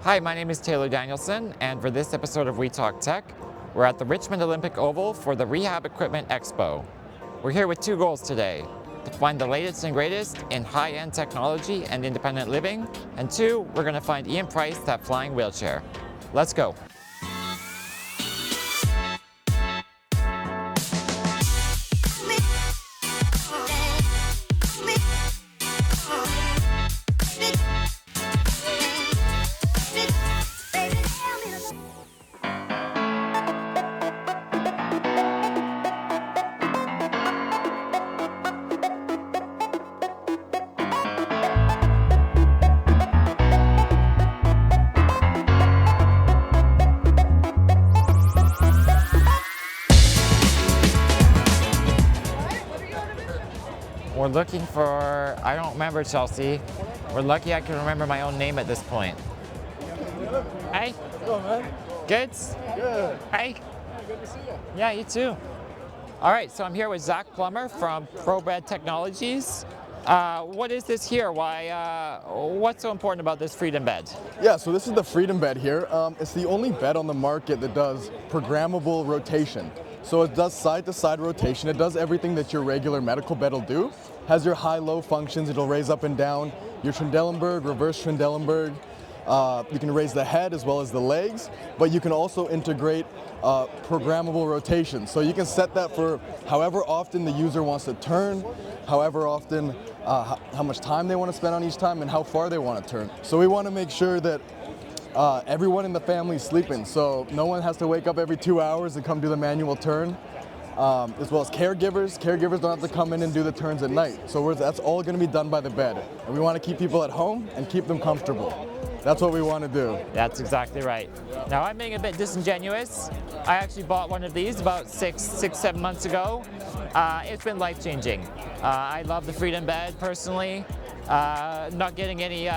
Hi, my name is Taylor Danielson, and for this episode of We Talk Tech, we're at the Richmond Olympic Oval for the Rehab Equipment Expo. We're here with two goals today: to find the latest and greatest in high-end technology and independent living, and two, we're going to find Ian Price that flying wheelchair. Let's go. We're looking for, I don't remember, Chelsea. We're lucky I can remember my own name at this point. Hey. Hello, man. Good? Good. Hey. Good to see you. Yeah, you too. All right, so I'm here with Zach Plummer from ProBed Technologies. What is this here? What's so important about this Freedom Bed? Yeah, so this is the Freedom Bed here. It's the only bed on the market that does programmable rotation. So it does side-to-side rotation. It does everything that your regular medical bed will do. Has your high-low functions. It'll raise up and down your Trendelenburg, reverse Trendelenburg. You can raise the head as well as the legs, but you can also integrate programmable rotation. So you can set that for however often the user wants to turn, however often, how much time they want to spend on each time, and how far they want to turn. So we want to make sure that everyone in the family is sleeping, so no one has to wake up every 2 hours and come do the manual turn. As well as caregivers. Caregivers don't have to come in and do the turns at night. So that's all going to be done by the bed. And we want to keep people at home and keep them comfortable. That's what we want to do. That's exactly right. Now I'm being a bit disingenuous. I actually bought one of these about 7 months ago. It's been life-changing. I love the Freedom Bed personally. Not getting any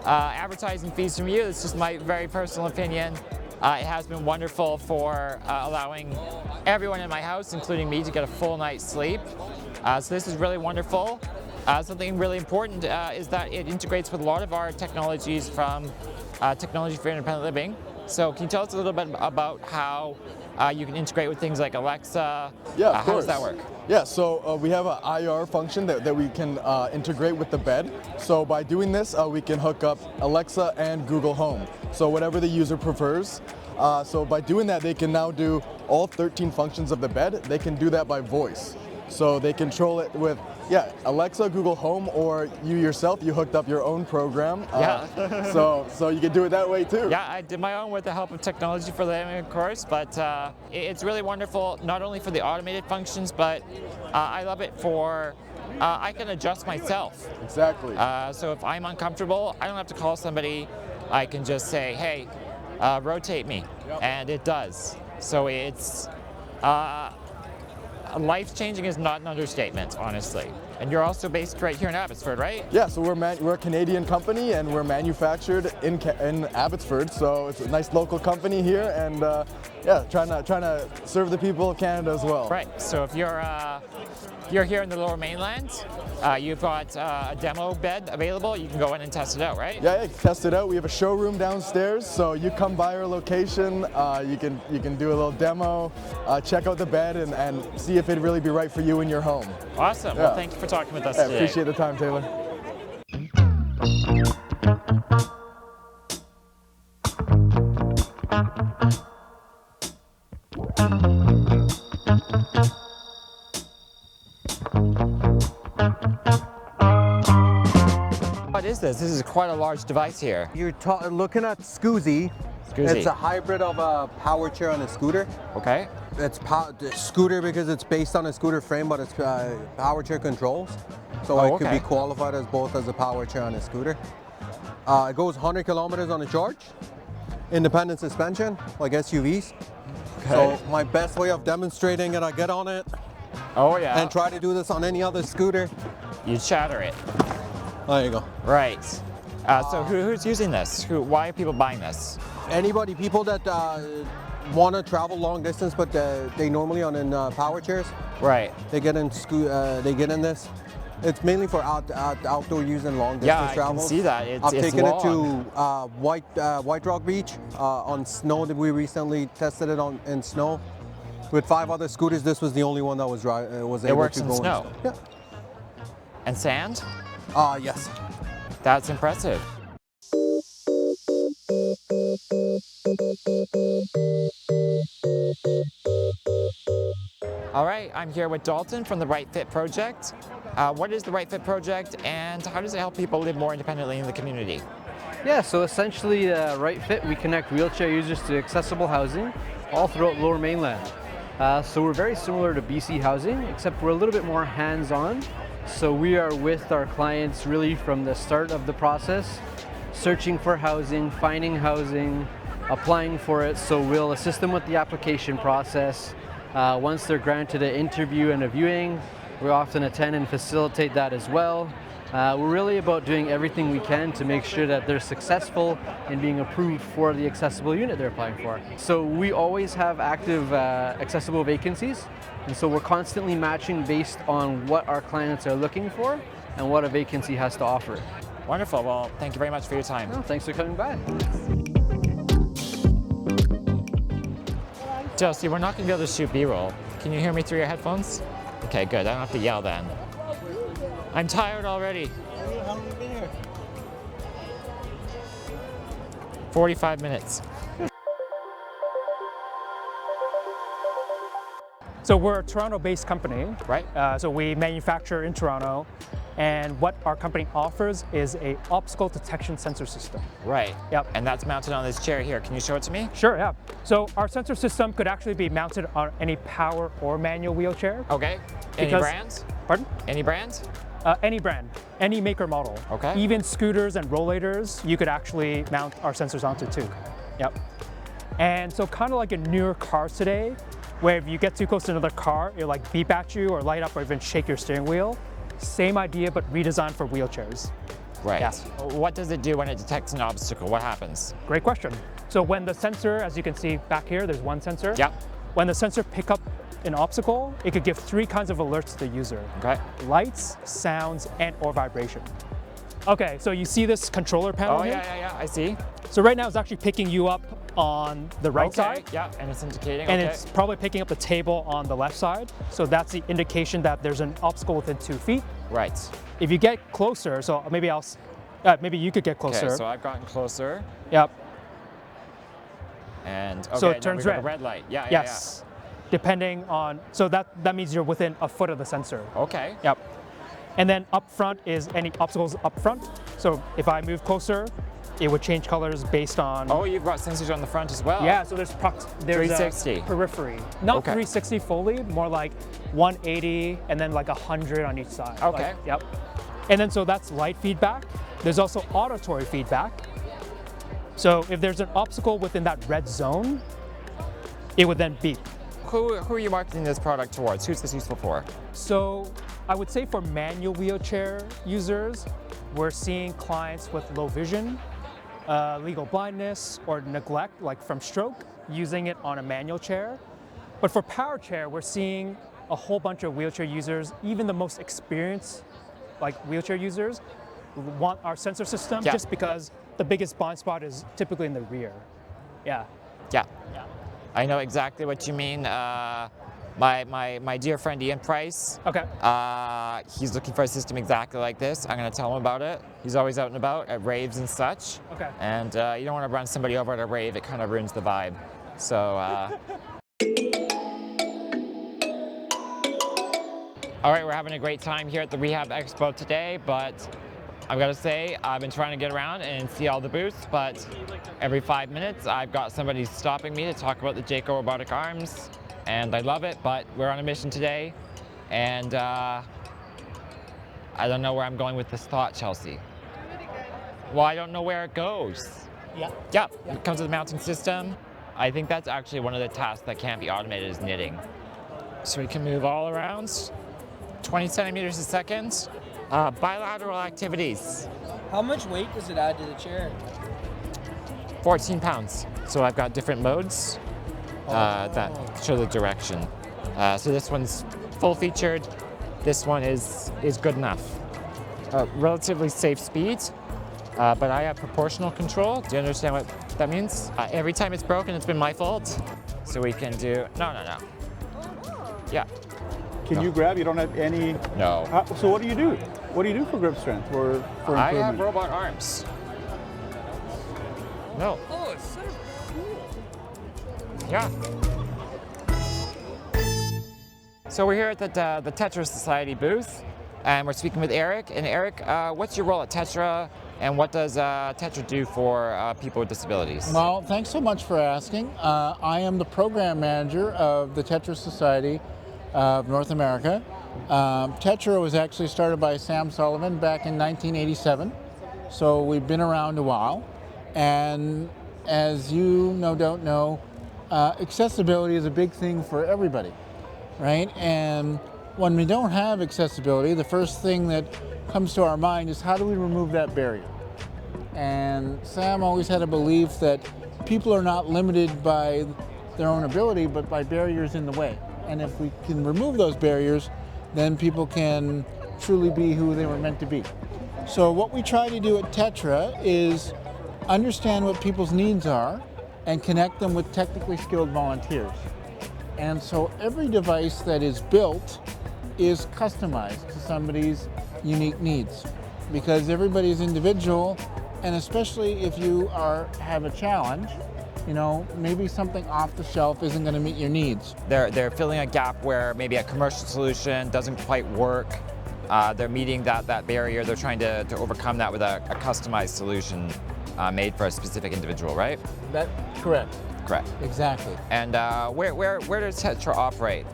advertising fees from you. It's just my very personal opinion. It has been wonderful for allowing everyone in my house, including me, to get a full night's sleep. So this is really wonderful. Something really important is that it integrates with a lot of our technologies from Technology for Independent Living. So can you tell us a little bit about how you can integrate with things like Alexa? Yeah, of course. How does that work? Yeah, so we have an IR function that we can integrate with the bed. So by doing this, we can hook up Alexa and Google Home. So whatever the user prefers. So by doing that, they can now do all 13 functions of the bed. They can do that by voice. So they control it with, Alexa, Google Home, or you yourself, you hooked up your own program. So you can do it that way too. Yeah, I did my own with the help of Technology for Living, of course, but it's really wonderful, not only for the automated functions, but I love it for, I can adjust myself. Exactly. So if I'm uncomfortable, I don't have to call somebody. I can just say, hey, rotate me, and it does. So it's, life-changing is not an understatement, honestly. And you're also based right here in Abbotsford, right? Yeah, so we're a Canadian company and we're manufactured in Abbotsford, so it's a nice local company here, and trying to serve the people of Canada as well. Right. So if you're here in the Lower Mainland, you've got a demo bed available. You can go in and test it out, right? Yeah, test it out. We have a showroom downstairs, so you come by our location. You can do a little demo, check out the bed, and see if it'd really be right for you in your home. Awesome. Yeah. Well, thank you for talking with us I today. appreciate the time, Taylor. What is this? This is quite a large device here. You're looking at Scoozy. Scoozy. It's a hybrid of a power chair and a scooter. Okay. It's scooter because it's based on a scooter frame, but it's power chair controls. So it could be qualified as both as a power chair and a scooter. It goes 100 kilometers on a charge. Independent suspension, like SUVs. Okay. So my best way of demonstrating it, I get on it Oh yeah. and try to do this on any other scooter. You shatter it. There you go. Right. So who's using this? Why are people buying this? People that want to travel long distance, but they normally on in power chairs. Right. They get in this. It's mainly for outdoor use and long distance Yeah, I travel. can see that. It's I've taken it long. to White Rock Beach on snow that we recently tested it on in snow. With 5 other scooters, this was the only one that was able works to in go snow. in snow. And sand? Yeah. Yes. That's impressive. All right, I'm here with Dalton from the Right Fit Project. What is the Right Fit Project and how does it help people live more independently in the community? Yeah, so essentially Right Fit, we connect wheelchair users to accessible housing all throughout Lower Mainland. So we're very similar to BC Housing, except we're a little bit more hands-on. So we are with our clients really from the start of the process, searching for housing, finding housing, applying for it. So we'll assist them with the application process. Once they're granted an interview and a viewing, we often attend and facilitate that as well. We're really about doing everything we can to make sure that they're successful in being approved for the accessible unit they're applying for. So we always have active accessible vacancies, and so we're constantly matching based on what our clients are looking for and what a vacancy has to offer. Wonderful. Well, thank you very much for your time. Well, thanks for coming by. Josie, we're not going to be able to shoot B-roll. Can you hear me through your headphones? Okay, good. I don't have to yell then. I'm tired already. How long have you been here? 45 minutes. So we're a Toronto-based company. Right. So we manufacture in Toronto, and what our company offers is a obstacle detection sensor system. Right. Yep. And that's mounted on this chair here. Can you show it to me? Sure, yeah. So our sensor system could actually be mounted on any power or manual wheelchair. Okay. Any Because- brands? Pardon? Any brands? Any brand, any maker model. Okay. Even scooters and rollators, you could actually mount our sensors onto too. Yep. And so kind of like in newer cars today, where if you get too close to another car, it'll like beep at you or light up or even shake your steering wheel. Same idea, but redesigned for wheelchairs. Right. Yeah. What does it do when it detects an obstacle? What happens? Great question. So when the sensor, as you can see back here, there's one sensor. Yep. When the sensor pick up an obstacle, it could give 3 kinds of alerts to the user. Okay. Lights, sounds, and or vibration. Okay, so you see this controller panel Oh, here? yeah, I see. So right now it's actually picking you up on the right Okay. side, Yeah, and it's indicating. and okay. it's probably picking up the table on the left side. So that's the indication that there's an obstacle within 2 feet. Right. If you get closer, so maybe maybe you could get closer. Okay, so I've gotten closer, Yep. and okay, So it now turns we've got red. a red light. Yeah, Yes. Depending on, so that means you're within a foot of the sensor. yeah. Okay. Yep. And then up front is any obstacles up front. So if I move closer, it would change colors based on. Oh, you've got sensors on the front as well. Yeah, so there's 360. a periphery. Not Okay. 360 fully, more like 180 and then like 100 on each side. Okay. Like, yep. And then so that's light feedback. There's also auditory feedback. So if there's an obstacle within that red zone, it would then beep. Who are you marketing this product towards? Who's this useful for? So I would say for manual wheelchair users, we're seeing clients with low vision, legal blindness, or neglect, like from stroke, using it on a manual chair. But for power chair, we're seeing a whole bunch of wheelchair users, even the most experienced like wheelchair users, want our sensor system Yeah. just because the biggest blind spot is typically in the rear. Yeah. Yeah. I know exactly what you mean. My dear friend Ian Price, Okay. he's looking for a system exactly like this. I'm going to tell him about it. He's always out and about at raves and such. Okay. And you don't want to run somebody over at a rave. It kind of ruins the vibe. So, all right, we're having a great time here at the Rehab Expo today, but I've got to say, I've been trying to get around and see all the booths, but every 5 minutes, I've got somebody stopping me to talk about the Jayco robotic arms, and I love it, but we're on a mission today, and I don't know where I'm going with this thought, Chelsea. Well, I don't know where it goes. Yeah, it comes with a mounting system. I think that's actually one of the tasks that can't be automated is knitting. So we can move all around, 20 centimeters a second. Bilateral activities, How much weight does it add to the chair? 14 pounds. So I've got different modes that show the direction. So this one's full featured, this one is good enough. Relatively safe speed, but I have proportional control. Do you understand what that means? Every time it's broken, it's been my fault. So we can do, no. Yeah. Can you grab? You don't have any? No. So what do you do? What do you do for grip strength or for I improvement? have robot arms. No. Oh, it's so cool. Yeah. So we're here at the Tetra Society booth, and we're speaking with Eric. And Eric, what's your role at Tetra, and what does Tetra do for people with disabilities? Well, thanks so much for asking. I am the program manager of the Tetra Society of North America. Tetra was actually started by Sam Sullivan back in 1987, so we've been around a while. And as you no doubt know, accessibility is a big thing for everybody, right? And when we don't have accessibility, the first thing that comes to our mind is how do we remove that barrier? And Sam always had a belief that people are not limited by their own ability, but by barriers in the way. And if we can remove those barriers, then people can truly be who they were meant to be. So what we try to do at Tetra is understand what people's needs are and connect them with technically skilled volunteers. And so every device that is built is customized to somebody's unique needs, because everybody's individual, and especially if you have a challenge, you know, maybe something off the shelf isn't going to meet your needs. They're filling a gap where maybe a commercial solution doesn't quite work. They're meeting that barrier. They're trying to overcome that with a customized solution made for a specific individual, right? Correct. Correct. Exactly. And where does Tetra operate?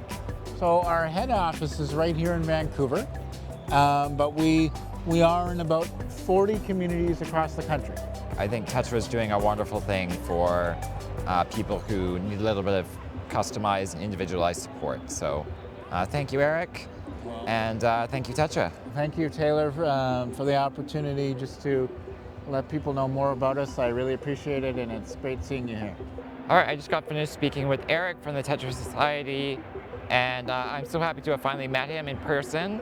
So our head office is right here in Vancouver, but we are in about 40 communities across the country. I think Tetra is doing a wonderful thing for people who need a little bit of customized and individualized support. So thank you, Eric, and thank you, Tetra. Thank you, Taylor, for the opportunity just to let people know more about us. I really appreciate it, and it's great seeing you here. All right, I just got finished speaking with Eric from the Tetra Society, and I'm so happy to have finally met him in person.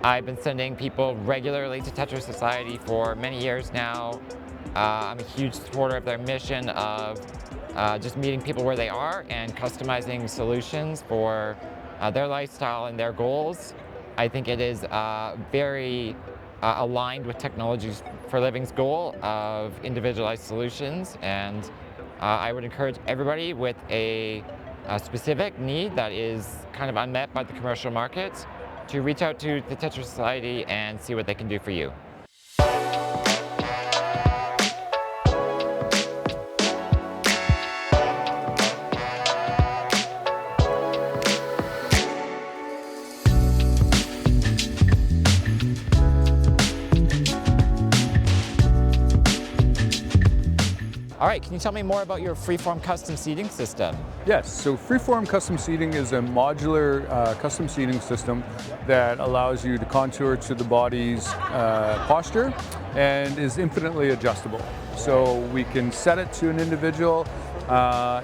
I've been sending people regularly to Tetra Society for many years now. I'm a huge supporter of their mission of just meeting people where they are and customizing solutions for their lifestyle and their goals. I think it is very aligned with Technologies for Living's goal of individualized solutions, and I would encourage everybody with a specific need that is kind of unmet by the commercial market to reach out to the Tetra Society and see what they can do for you. All right, can you tell me more about your freeform custom seating system? Yes, so freeform custom seating is a modular custom seating system that allows you to contour to the body's posture and is infinitely adjustable. So we can set it to an individual.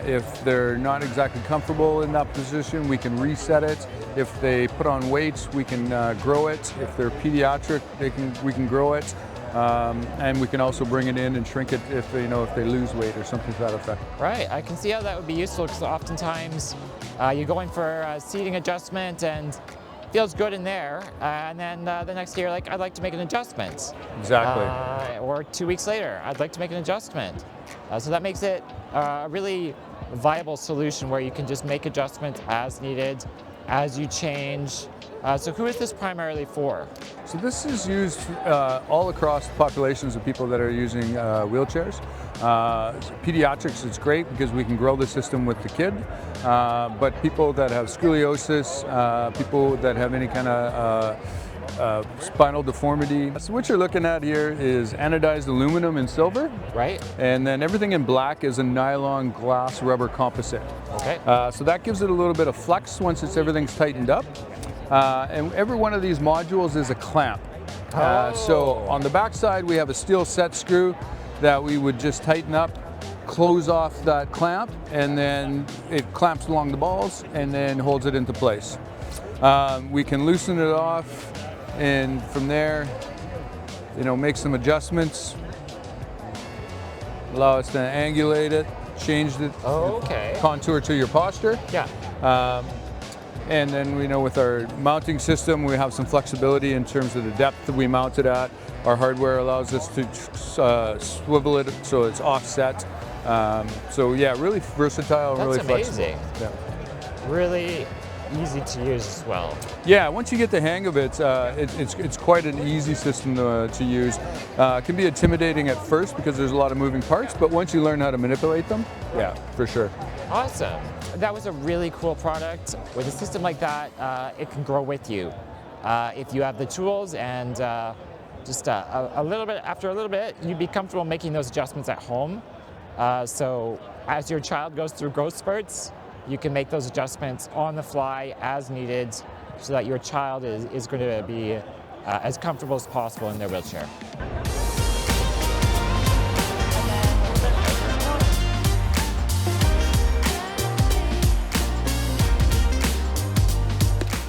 If they're not exactly comfortable in that position, we can reset it. If they put on weight, we can grow it. If they're pediatric, we can grow it. And we can also bring it in and shrink it if they lose weight or something to that effect. Right, I can see how that would be useful, because oftentimes you go in for a seating adjustment and feels good in there, and then the next day you're like, I'd like to make an adjustment. Exactly. Or 2 weeks later, I'd like to make an adjustment. So that makes it a really viable solution where you can just make adjustments as needed, as you change. So who is this primarily for? So this is used all across populations of people that are using wheelchairs. Pediatrics is great because we can grow the system with the kid, but people that have scoliosis, people that have any kind of spinal deformity. So what you're looking at here is anodized aluminum and silver. Right. And then everything in black is a nylon glass rubber composite. Okay. So that gives it a little bit of flex once everything's tightened up. And every one of these modules is a clamp. So on the back side we have a steel set screw that we would just tighten up, close off that clamp, and then it clamps along the balls and then holds it into place. We can loosen it off, and from there, make some adjustments. Allow us to angulate it, change the contour to your posture. Yeah. And then with our mounting system, we have some flexibility in terms of the depth that we mount it at. Our hardware allows us to swivel it so it's offset. So yeah, really versatile and really flexible. That's amazing. Yeah. Really easy to use as well. Yeah, once you get the hang of it, it's quite an easy system to use. It can be intimidating at first because there's a lot of moving parts, but once you learn how to manipulate them, yeah, for sure. Awesome. That was a really cool product. With a system like that, it can grow with you. If you have the tools and just a little bit, after a little bit, you'd be comfortable making those adjustments at home. So as your child goes through growth spurts, you can make those adjustments on the fly as needed so that your child is going to be as comfortable as possible in their wheelchair.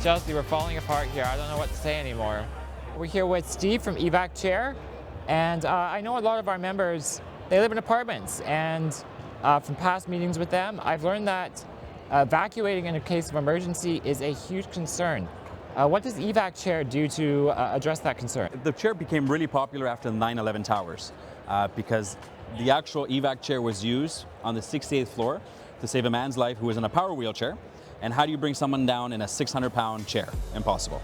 Chelsea, we're falling apart here. I don't know what to say anymore. We're here with Steve from Evac-Chair, and I know a lot of our members, they live in apartments, and from past meetings with them, I've learned that evacuating in a case of emergency is a huge concern. What does Evac-Chair do to address that concern? The chair became really popular after the 9/11 towers because the actual Evac-Chair was used on the 68th floor to save a man's life who was in a power wheelchair. And how do you bring someone down in a 600-pound chair? Impossible.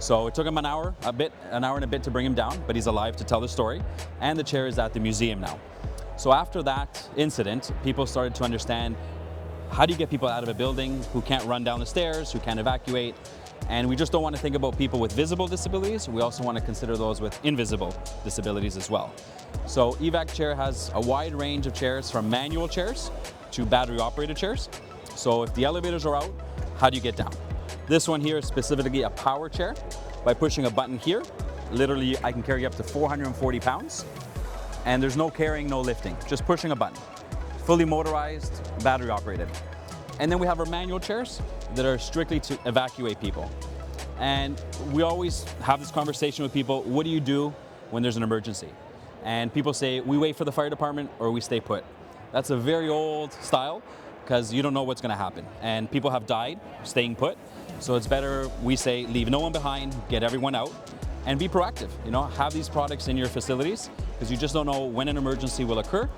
So it took him an hour and a bit to bring him down, but he's alive to tell the story. And the chair is at the museum now. So after that incident, people started to understand, how do you get people out of a building who can't run down the stairs, who can't evacuate? And we just don't want to think about people with visible disabilities. We also want to consider those with invisible disabilities as well. So Evac-Chair has a wide range of chairs, from manual chairs to battery-operated chairs. So if the elevators are out, how do you get down? This one here is specifically a power chair. By pushing a button here, literally I can carry up to 440 pounds. And there's no carrying, no lifting, just pushing a button. Fully motorized, battery operated. And then we have our manual chairs that are strictly to evacuate people. And we always have this conversation with people, what do you do when there's an emergency? And people say, we wait for the fire department or we stay put. That's a very old style because you don't know what's gonna happen. And people have died staying put. So it's better, we say, leave no one behind, get everyone out, and be proactive. Have these products in your facilities because you just don't know when an emergency will occur.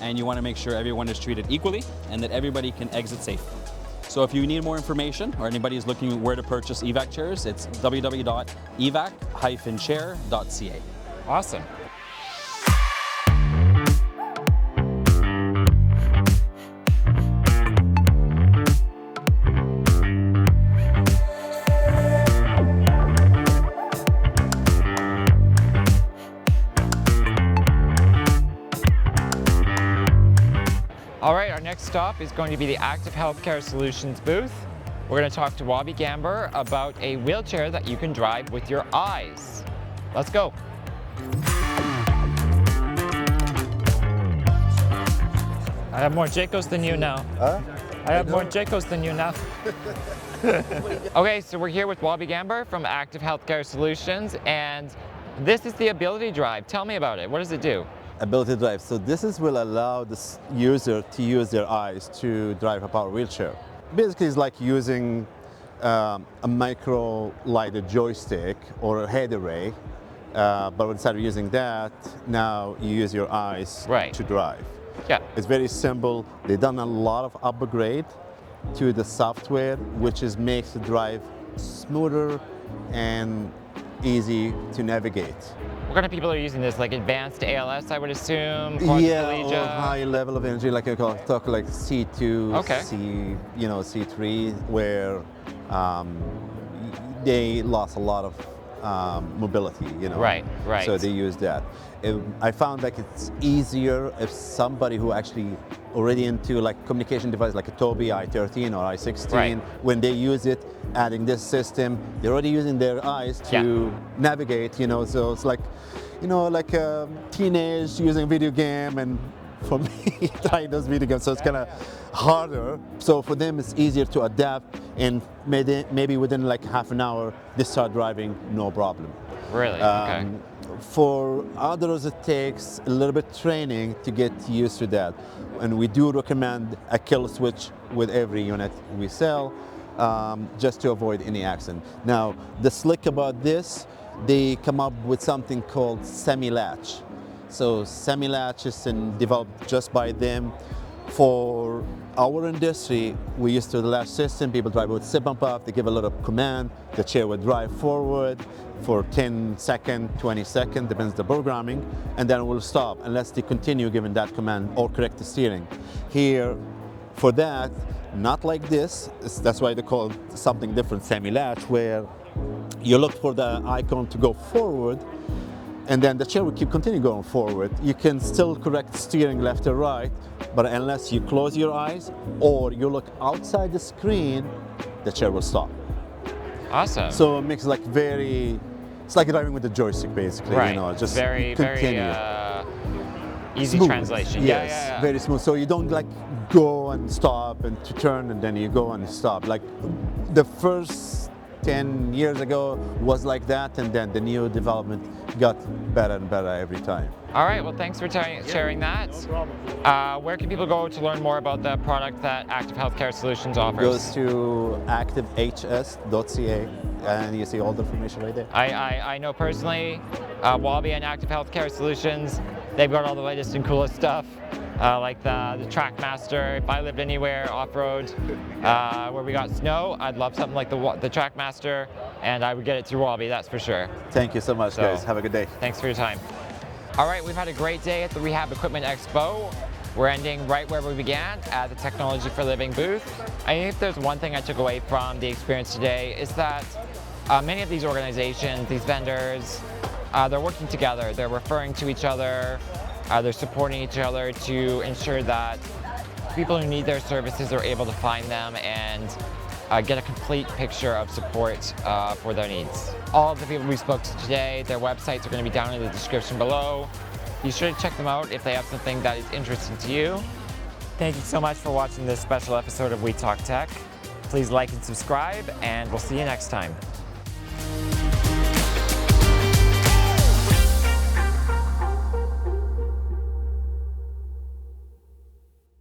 And you want to make sure everyone is treated equally and that everybody can exit safely. So if you need more information or anybody is looking where to purchase Evac chairs, it's www.evac-chair.ca. Awesome. All right, our next stop is going to be the Active Healthcare Solutions booth. We're going to talk to Wabi Gamber about a wheelchair that you can drive with your eyes. Let's go. I have more Jacos than you now. Huh? I have more Jacos than you now. Okay, so we're here with Wabi Gamber from Active Healthcare Solutions, and this is the Ability Drive. Tell me about it. What does it do? Ability Drive. So this will allow this user to use their eyes to drive a power wheelchair. Basically, it's like using a micro-lighted joystick or a head array, but instead of using that, now you use your eyes to drive. Yeah. It's very simple. They've done a lot of upgrade to the software, which makes the drive smoother and easy to navigate. What kind of people are using this? Like advanced ALS, I would assume? Yeah, or high level of energy, like I talk like C2, C3, where they lost a lot of mobility, Right. So they use that. I found like it's easier if somebody who actually already into like communication device like a Tobii i13 or i16, when they use it, adding this system, they're already using their eyes to navigate, so it's like, like a teenage using a video game and for me trying those video games, so it's kind of harder. So for them, it's easier to adapt, and maybe within like half an hour, they start driving, no problem. Really? Okay. For others, it takes a little bit training to get used to that. And we do recommend a kill switch with every unit we sell, just to avoid any accident. Now, the slick about this, they come up with something called semi-latch. So semi-latch is developed just by them. For our industry, we used to the latch system, people drive with sip and puff, they give a lot of command, the chair would drive forward for 10 seconds, 20 seconds, depends the programming, and then it will stop unless they continue giving that command or correct the steering. Here, for that, not like this, that's why they call it something different, semi-latch, where you look for the icon to go forward, and then the chair will continue going forward. You can still correct steering left or right, but unless you close your eyes or you look outside the screen, the chair will stop. Awesome. So it makes like it's like driving with the joystick basically, right. you know, just very easy smooth. translation. Yes, Yeah. very smooth. So you don't like go and stop and to turn and then you go and stop. Like the first 10 years ago was like that, and then the new development got better and better every time. All right, well, thanks for sharing that. No problem. Where can people go to learn more about the product that Active Healthcare Solutions offers? Goes to activehs.ca and you see all the information right there. I know personally, Wabi and Active Healthcare Solutions, they've got all the latest and coolest stuff, like the Trackmaster. If I lived anywhere off-road where we got snow, I'd love something like the Trackmaster, and I would get it through Wabi, that's for sure. Thank you so much, guys. Have a good day. Thanks for your time. All right, we've had a great day at the Rehab Equipment Expo. We're ending right where we began, at the Technology for Living booth. I think if there's one thing I took away from the experience today is that many of these organizations, these vendors, they're working together. They're referring to each other. They're supporting each other to ensure that people who need their services are able to find them and get a complete picture of support for their needs. All of the people we spoke to today, their websites are going to be down in the description below. Be sure to check them out if they have something that is interesting to you. Thank you so much for watching this special episode of We Talk Tech. Please like and subscribe, and we'll see you next time.